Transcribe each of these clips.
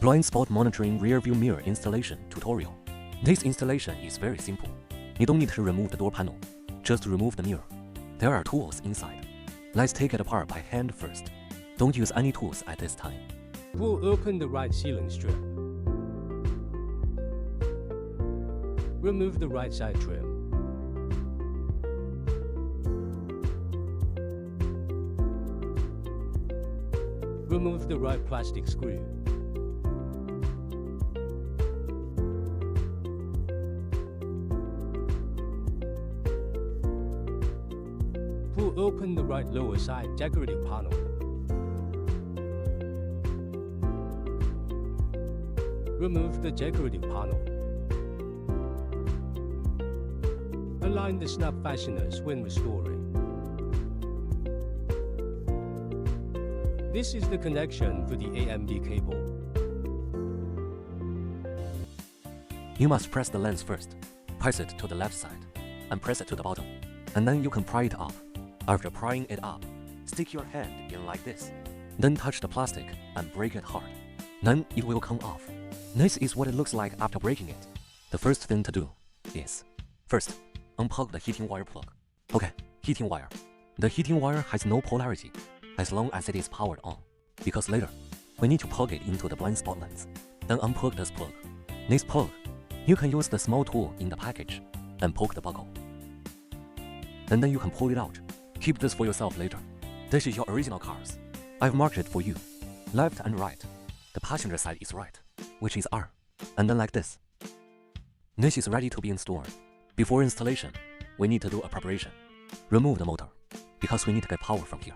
Blind spot monitoring rearview mirror installation tutorial. This installation is very simple. You don't need to remove the door panel, just remove the mirror. There are tools inside. Let's take it apart by hand first. Don't use any tools at this time. Pull open the right ceiling strip. Remove the right side trim. Remove the right plastic screw. Pull open the right lower side decorative panel. Remove the decorative panel. Align the snap fasteners when restoring. This is the connection for the AMD cable. You must press the lens first. Press it to the left side and press it to the bottom. And then you can pry it up. After prying it up, stick your hand in like this. Then touch the plastic and break it hard. Then it will come off. This is what it looks like after breaking it. The first thing to do is, first, unplug the heating wire plug. Okay, heating wire. The heating wire has no polarity as long as it is powered on, because later, we need to plug it into the blind spot lens. Then unplug this plug. This plug, you can use the small tool in the package and poke the buckle. And then you can pull it out. Keep this for yourself later. This is your original cars. I've marked it for you. Left and right. The passenger side is right, which is R. And then like this. This is ready to be installed. Before installation, we need to do a preparation. Remove the motor, because we need to get power from here.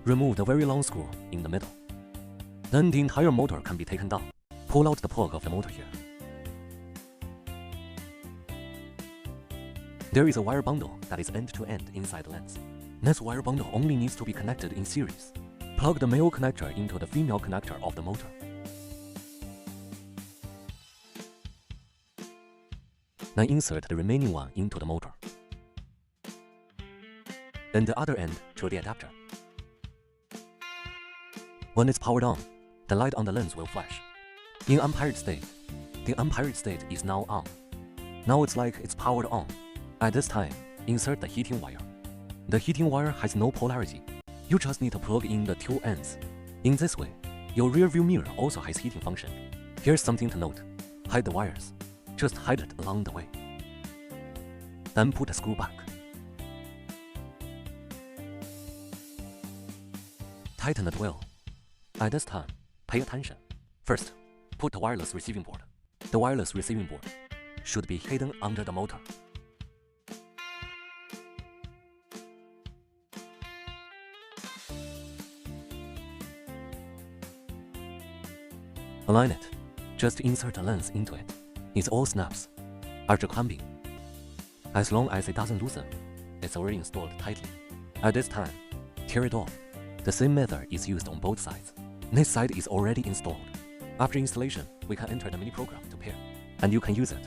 Remove the very long screw in the middle. Then the entire motor can be taken down. Pull out the plug of the motor here. There is a wire bundle that is end-to-end inside the lens. This wire bundle only needs to be connected in series. Plug the male connector into the female connector of the motor. Then insert the remaining one into the motor. Then the other end to the adapter. When it's powered on, the light on the lens will flash. In unpaired state, the unpaired state is now on. Now it's like it's powered on. At this time, insert the heating wire. The heating wire has no polarity. You just need to plug in the two ends. In this way, your rear view mirror also has heating function. Here's something to note. Hide the wires. Just hide it along the way. Then put the screw back. Tighten it well. At this time, pay attention. First, put the wireless receiving board. The wireless receiving board should be hidden under the motor. Align it. Just insert a lens into it. It all snaps. After clamping, as long as it doesn't loosen, it's already installed tightly. At this time, tear it off. The same method is used on both sides. This side is already installed. After installation, we can enter the mini program to pair, and you can use it